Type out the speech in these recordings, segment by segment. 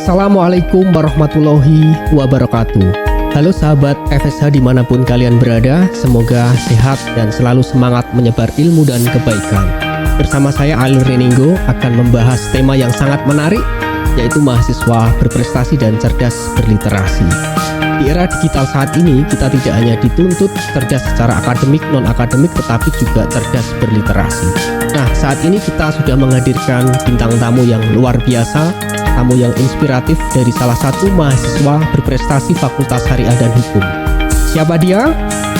Assalamualaikum warahmatullahi wabarakatuh. Halo sahabat FSH dimanapun kalian berada, semoga sehat dan selalu semangat menyebar ilmu dan kebaikan. Bersama saya Alil Reninggo akan membahas tema yang sangat menarik, yaitu mahasiswa berprestasi dan cerdas berliterasi. Di era digital saat ini, kita tidak hanya dituntut cerdas secara akademik, non-akademik, tetapi juga cerdas berliterasi. Nah, saat ini kita sudah menghadirkan bintang tamu yang luar biasa, tamu yang inspiratif dari salah satu mahasiswa berprestasi Fakultas Syariah dan Hukum. Siapa dia?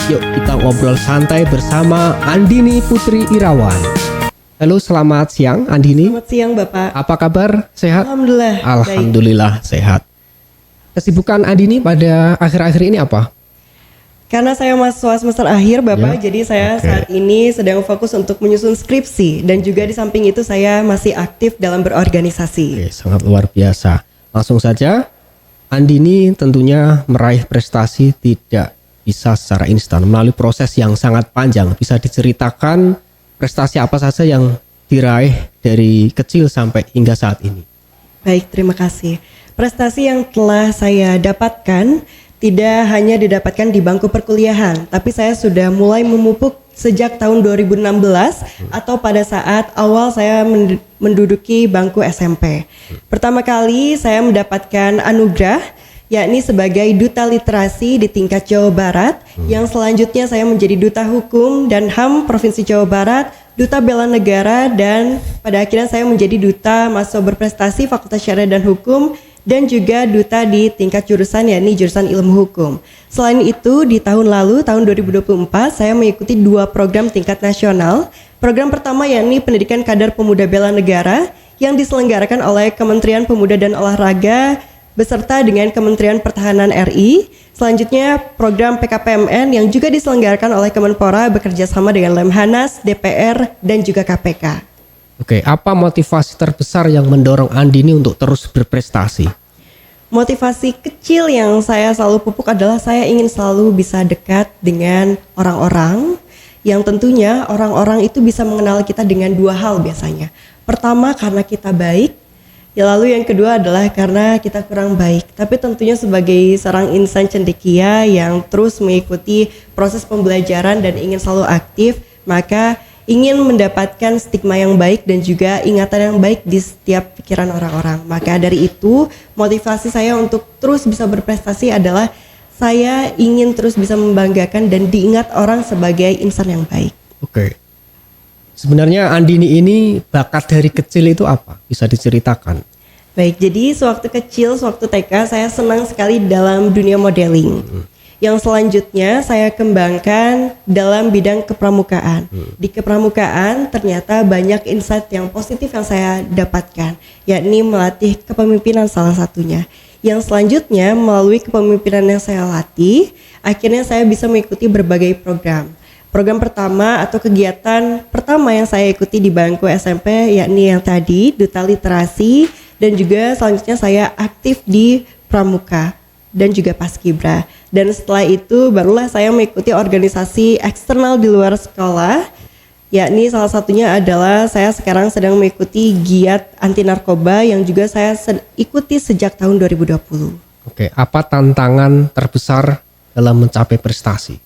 Yuk kita ngobrol santai bersama Andini Putri Irawan. Halo, selamat siang Andini. Selamat siang Bapak. Apa kabar? Sehat? Alhamdulillah. Alhamdulillah baik. Sehat. Kesibukan Andini pada akhir-akhir ini apa? Karena saya mahasiswa semester akhir Bapak, jadi saya saat ini sedang fokus untuk menyusun skripsi. Dan juga di samping itu saya masih aktif dalam berorganisasi. Sangat luar biasa. Langsung saja, Andini tentunya meraih prestasi tidak bisa secara instan, melalui proses yang sangat panjang. Bisa diceritakan prestasi apa saja yang diraih dari kecil sampai hingga saat ini? Baik, terima kasih. Prestasi yang telah saya dapatkan tidak hanya didapatkan di bangku perkuliahan, tapi saya sudah mulai memupuk sejak tahun 2016 atau pada saat awal saya menduduki bangku SMP. Pertama kali saya mendapatkan anugerah, yakni sebagai Duta Literasi di tingkat Jawa Barat, yang selanjutnya saya menjadi Duta Hukum dan HAM Provinsi Jawa Barat, Duta Bela Negara, dan pada akhirnya saya menjadi Duta Mahasiswa Berprestasi Fakultas Syariah dan Hukum, dan juga duta di tingkat jurusan, yakni jurusan ilmu hukum. Selain itu, di tahun lalu, tahun 2024, saya mengikuti 2 program tingkat nasional. Program pertama yakni Pendidikan Kader Pemuda Bela Negara yang diselenggarakan oleh Kementerian Pemuda dan Olahraga beserta dengan Kementerian Pertahanan RI. Selanjutnya, program PKPMN yang juga diselenggarakan oleh Kemenpora bekerja sama dengan Lemhanas, DPR, dan juga KPK. Oke, apa motivasi terbesar yang mendorong Andini untuk terus berprestasi? Motivasi kecil yang saya selalu pupuk adalah saya ingin selalu bisa dekat dengan orang-orang, yang tentunya orang-orang itu bisa mengenal kita dengan 2 hal biasanya. Pertama, karena kita baik, ya lalu yang kedua adalah karena kita kurang baik. Tapi tentunya sebagai seorang insan cendekia yang terus mengikuti proses pembelajaran dan ingin selalu aktif, maka ingin mendapatkan stigma yang baik dan juga ingatan yang baik di setiap pikiran orang-orang. Maka dari itu, motivasi saya untuk terus bisa berprestasi adalah saya ingin terus bisa membanggakan dan diingat orang sebagai insan yang baik. Oke. Sebenarnya Andini ini bakat dari kecil itu apa? Bisa diceritakan? Baik, jadi sewaktu kecil, sewaktu TK, saya senang sekali dalam dunia modeling. Yang selanjutnya saya kembangkan dalam bidang kepramukaan. Di kepramukaan ternyata banyak insight yang positif yang saya dapatkan, yakni melatih kepemimpinan salah satunya. Yang selanjutnya melalui kepemimpinan yang saya latih, akhirnya saya bisa mengikuti berbagai program. Program pertama atau kegiatan pertama yang saya ikuti di bangku SMP yakni yang tadi, Duta Literasi, dan juga selanjutnya saya aktif di Pramuka dan juga Paskibra. Dan setelah itu barulah saya mengikuti organisasi eksternal di luar sekolah, yakni salah satunya adalah saya sekarang sedang mengikuti giat anti narkoba yang juga saya ikuti sejak tahun 2020. Oke, apa tantangan terbesar dalam mencapai prestasi?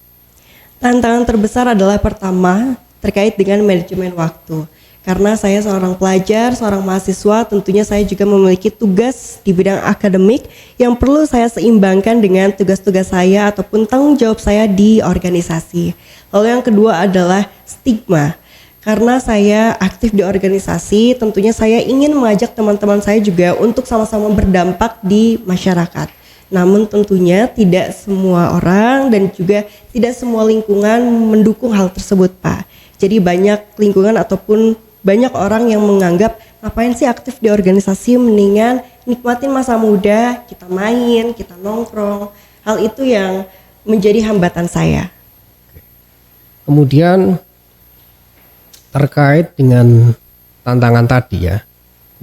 Tantangan terbesar adalah pertama terkait dengan manajemen waktu. Karena saya seorang pelajar, seorang mahasiswa, tentunya saya juga memiliki tugas di bidang akademik yang perlu saya seimbangkan dengan tugas-tugas saya ataupun tanggung jawab saya di organisasi. Lalu yang kedua adalah stigma. Karena saya aktif di organisasi, tentunya saya ingin mengajak teman-teman saya juga untuk sama-sama berdampak di masyarakat. Namun tentunya tidak semua orang dan juga tidak semua lingkungan mendukung hal tersebut, Pak. Jadi banyak lingkungan ataupun banyak orang yang menganggap ngapain sih aktif di organisasi, mendingan nikmatin masa muda, kita main, kita nongkrong. Hal itu yang menjadi hambatan saya. Kemudian terkait dengan tantangan tadi ya,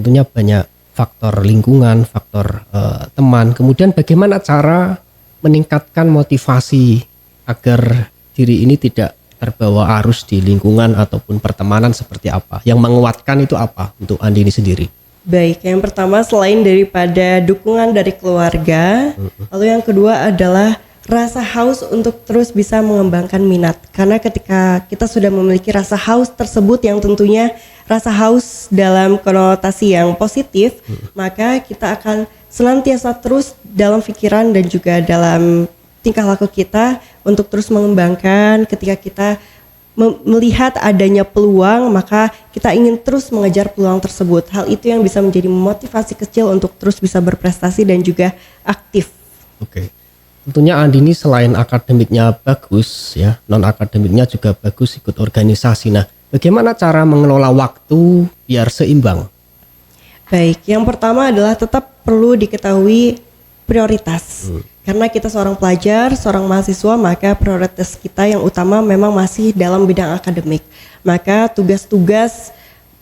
tentunya banyak faktor lingkungan, faktor teman. Kemudian bagaimana cara meningkatkan motivasi agar diri ini tidak terbawa arus di lingkungan ataupun pertemanan seperti apa? Yang menguatkan itu apa untuk Andini sendiri? Baik, yang pertama selain daripada dukungan dari keluarga, lalu yang kedua adalah rasa haus untuk terus bisa mengembangkan minat. Karena ketika kita sudah memiliki rasa haus tersebut yang tentunya rasa haus dalam konotasi yang positif, maka kita akan senantiasa terus dalam pikiran dan juga dalam tingkah laku kita untuk terus mengembangkan. Ketika kita melihat adanya peluang, maka kita ingin terus mengejar peluang tersebut. Hal itu yang bisa menjadi motivasi kecil untuk terus bisa berprestasi dan juga aktif. Oke. Tentunya Andini selain akademiknya bagus ya, non akademiknya juga bagus, ikut organisasi. Nah, bagaimana cara mengelola waktu biar seimbang? Baik, yang pertama adalah tetap perlu diketahui prioritas. Karena kita seorang pelajar, seorang mahasiswa, maka prioritas kita yang utama memang masih dalam bidang akademik. Maka tugas-tugas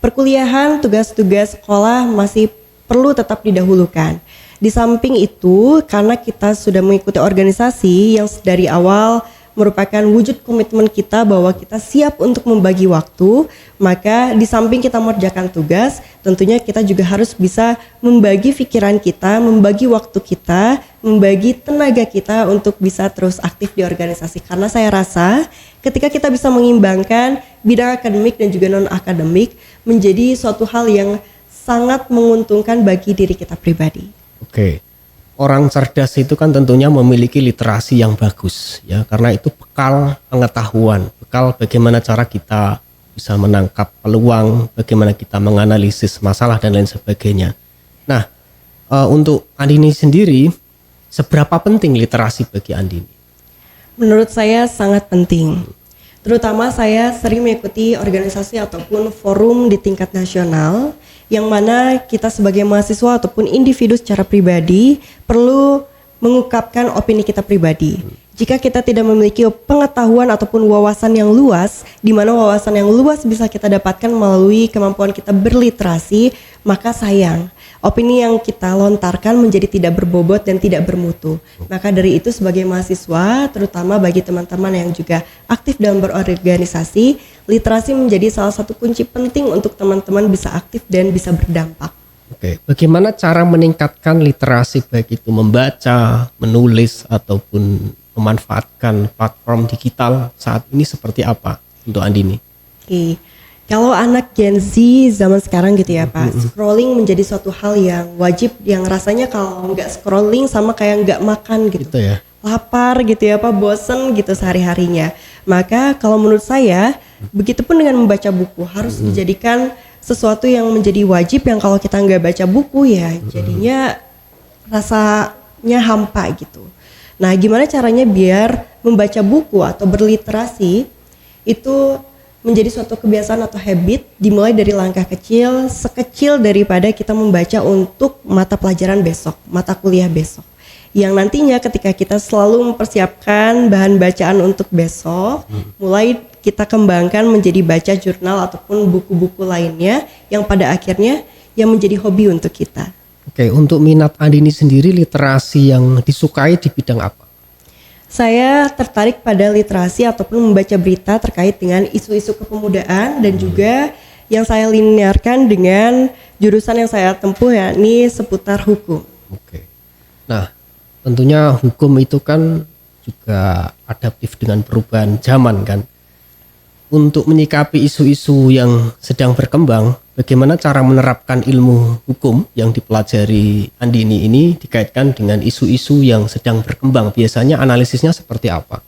perkuliahan, tugas-tugas sekolah masih perlu tetap didahulukan. Di samping itu, karena kita sudah mengikuti organisasi yang dari awal merupakan wujud komitmen kita bahwa kita siap untuk membagi waktu, maka di samping kita mengerjakan tugas, tentunya kita juga harus bisa membagi pikiran kita, membagi waktu kita, membagi tenaga kita untuk bisa terus aktif di organisasi. Karena saya rasa ketika kita bisa mengimbangkan bidang akademik dan juga non-akademik menjadi suatu hal yang sangat menguntungkan bagi diri kita pribadi. Oke. Orang cerdas itu kan tentunya memiliki literasi yang bagus ya, karena itu bekal pengetahuan, bekal bagaimana cara kita bisa menangkap peluang, bagaimana kita menganalisis masalah dan lain sebagainya. Nah, untuk Andini sendiri, seberapa penting literasi bagi Andini? Menurut saya sangat penting. Terutama saya sering mengikuti organisasi ataupun forum di tingkat nasional yang mana kita sebagai mahasiswa ataupun individu secara pribadi perlu mengungkapkan opini kita pribadi. Jika kita tidak memiliki pengetahuan ataupun wawasan yang luas, di mana wawasan yang luas bisa kita dapatkan melalui kemampuan kita berliterasi, maka sayang, opini yang kita lontarkan menjadi tidak berbobot dan tidak bermutu. Maka dari itu sebagai mahasiswa, terutama bagi teman-teman yang juga aktif dalam berorganisasi, literasi menjadi salah satu kunci penting untuk teman-teman bisa aktif dan bisa berdampak. Oke, bagaimana cara meningkatkan literasi baik itu membaca, menulis ataupun memanfaatkan platform digital saat ini seperti apa untuk Andini? Oke. Kalau anak Gen Z zaman sekarang gitu ya Pak, scrolling menjadi suatu hal yang wajib, yang rasanya kalau nggak scrolling sama kayak nggak makan gitu. Gitu ya. Lapar gitu ya Pak, bosen gitu sehari-harinya. Maka kalau menurut saya, begitupun dengan membaca buku harus dijadikan sesuatu yang menjadi wajib, yang kalau kita nggak baca buku ya jadinya rasanya hampa gitu. Nah, gimana caranya biar membaca buku atau berliterasi itu menjadi suatu kebiasaan atau habit, dimulai dari langkah kecil, sekecil daripada kita membaca untuk mata pelajaran besok, mata kuliah besok. Yang nantinya ketika kita selalu mempersiapkan bahan bacaan untuk besok, mulai kita kembangkan menjadi baca jurnal ataupun buku-buku lainnya yang pada akhirnya yang menjadi hobi untuk kita. Oke, untuk minat Andini sendiri literasi yang disukai di bidang apa? Saya tertarik pada literasi ataupun membaca berita terkait dengan isu-isu kepemudaan dan juga yang saya linearkan dengan jurusan yang saya tempuh yakni seputar hukum. Oke. Nah, tentunya hukum itu kan juga adaptif dengan perubahan zaman kan. Untuk menyikapi isu-isu yang sedang berkembang, bagaimana cara menerapkan ilmu hukum yang dipelajari Andini ini dikaitkan dengan isu-isu yang sedang berkembang? Biasanya analisisnya seperti apa?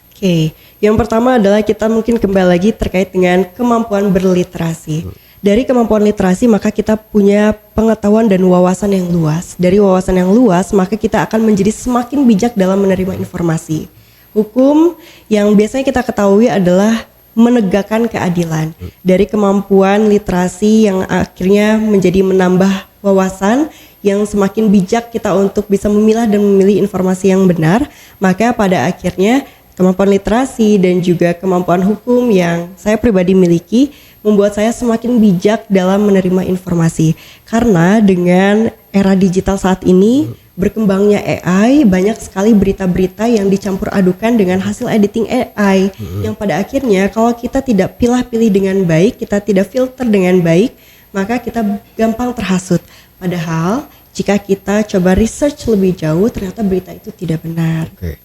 Oke, yang pertama adalah kita mungkin kembali lagi terkait dengan kemampuan berliterasi. Dari kemampuan literasi maka kita punya pengetahuan dan wawasan yang luas. Dari wawasan yang luas maka kita akan menjadi semakin bijak dalam menerima informasi. Hukum yang biasanya kita ketahui adalah menegakkan keadilan. Dari kemampuan literasi yang akhirnya menjadi menambah wawasan yang semakin bijak kita untuk bisa memilah dan memilih informasi yang benar, maka pada akhirnya kemampuan literasi dan juga kemampuan hukum yang saya pribadi miliki membuat saya semakin bijak dalam menerima informasi. Karena dengan era digital saat ini, berkembangnya AI, banyak sekali berita-berita yang dicampur adukan dengan hasil editing AI yang pada akhirnya kalau kita tidak pilih-pilih dengan baik, kita tidak filter dengan baik, maka kita gampang terhasut. Padahal jika kita coba research lebih jauh, ternyata berita itu tidak benar. Oke.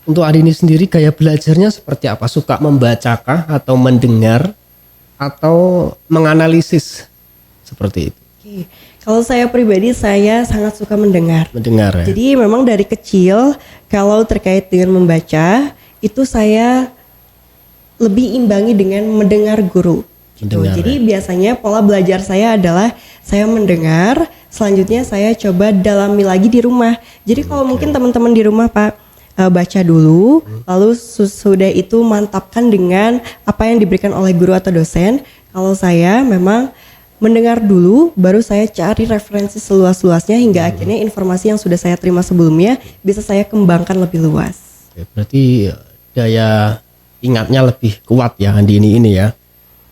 Untuk Andini sendiri gaya belajarnya seperti apa? Suka membacakah atau mendengar atau menganalisis seperti itu? Oke. Kalau saya pribadi, saya sangat suka mendengar. Mendengar ya. Jadi memang dari kecil kalau terkait dengan membaca itu saya lebih imbangi dengan mendengar guru. Gitu. Mendengar, Jadi biasanya pola belajar saya adalah saya mendengar, selanjutnya saya coba dalami lagi di rumah. Jadi kalau mungkin teman-teman di rumah Pak baca dulu, lalu sudah itu mantapkan dengan apa yang diberikan oleh guru atau dosen. Kalau saya memang mendengar dulu, baru saya cari referensi seluas-luasnya hingga akhirnya informasi yang sudah saya terima sebelumnya bisa saya kembangkan lebih luas. Oke, berarti daya ingatnya lebih kuat ya Andini ini ya.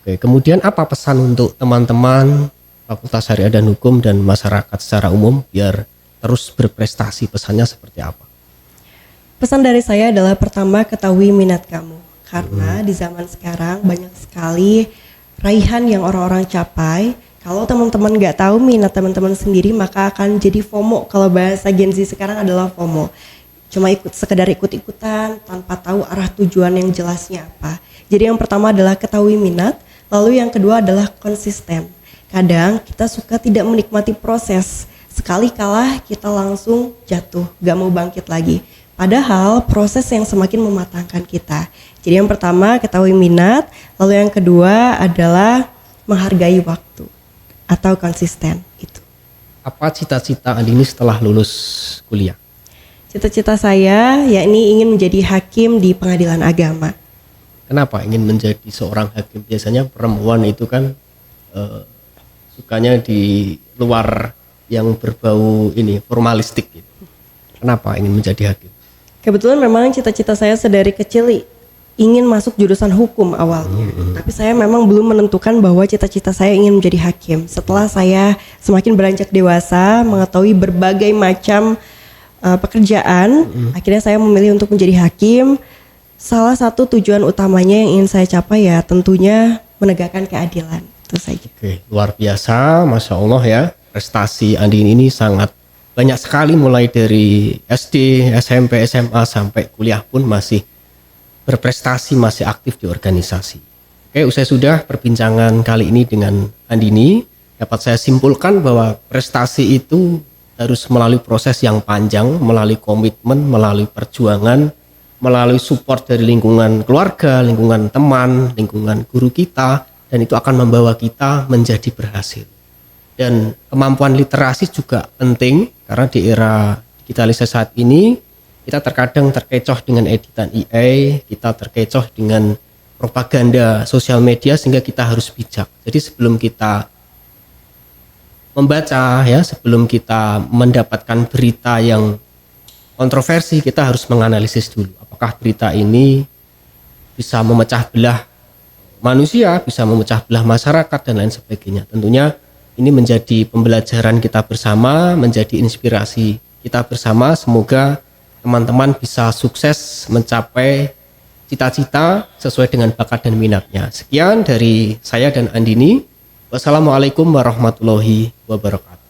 Oke, kemudian apa pesan untuk teman-teman Fakultas Syariah dan Hukum dan masyarakat secara umum biar terus berprestasi, pesannya seperti apa? Pesan dari saya adalah pertama, ketahui minat kamu. Karena di zaman sekarang banyak sekali raihan yang orang-orang capai. Kalau teman-teman nggak tahu minat teman-teman sendiri, maka akan jadi FOMO. Kalau bahasa Gen Z sekarang adalah FOMO. Cuma sekedar ikut-ikutan tanpa tahu arah tujuan yang jelasnya apa. Jadi yang pertama adalah ketahui minat, lalu yang kedua adalah konsisten. Kadang kita suka tidak menikmati proses. Sekali kalah kita langsung jatuh, gak mau bangkit lagi. Padahal proses yang semakin mematangkan kita. Jadi yang pertama ketahui minat, lalu yang kedua adalah menghargai waktu atau konsisten itu. Apa cita-cita Andini setelah lulus kuliah? Cita-cita saya yakni ingin menjadi hakim di pengadilan agama. Kenapa ingin menjadi seorang hakim? Biasanya perempuan itu kan sukanya di luar yang berbau ini formalistik gitu. Kenapa ingin menjadi hakim? Kebetulan memang cita-cita saya sedari kecil ingin masuk jurusan hukum awalnya. Tapi saya memang belum menentukan bahwa cita-cita saya ingin menjadi hakim. Setelah saya semakin beranjak dewasa, mengetahui berbagai macam pekerjaan, akhirnya saya memilih untuk menjadi hakim. Salah satu tujuan utamanya yang ingin saya capai ya tentunya menegakkan keadilan. Itu saja. Oke, luar biasa, Masya Allah ya. Prestasi Andini ini sangat banyak sekali, mulai dari SD, SMP, SMA sampai kuliah pun masih berprestasi, masih aktif di organisasi. Oke, usai sudah perbincangan kali ini dengan Andini, dapat saya simpulkan bahwa prestasi itu harus melalui proses yang panjang, melalui komitmen, melalui perjuangan, melalui support dari lingkungan keluarga, lingkungan teman, lingkungan guru kita, dan itu akan membawa kita menjadi berhasil. Dan kemampuan literasi juga penting, karena di era digitalisasi saat ini kita terkadang terkecoh dengan editan AI, kita terkecoh dengan propaganda sosial media, sehingga kita harus bijak. Jadi sebelum kita membaca ya, sebelum kita mendapatkan berita yang kontroversi, kita harus menganalisis dulu apakah berita ini bisa memecah belah manusia, bisa memecah belah masyarakat dan lain sebagainya. Tentunya ini menjadi pembelajaran kita bersama, menjadi inspirasi kita bersama. Semoga teman-teman bisa sukses mencapai cita-cita sesuai dengan bakat dan minatnya. Sekian dari saya dan Andini. Wassalamualaikum warahmatullahi wabarakatuh.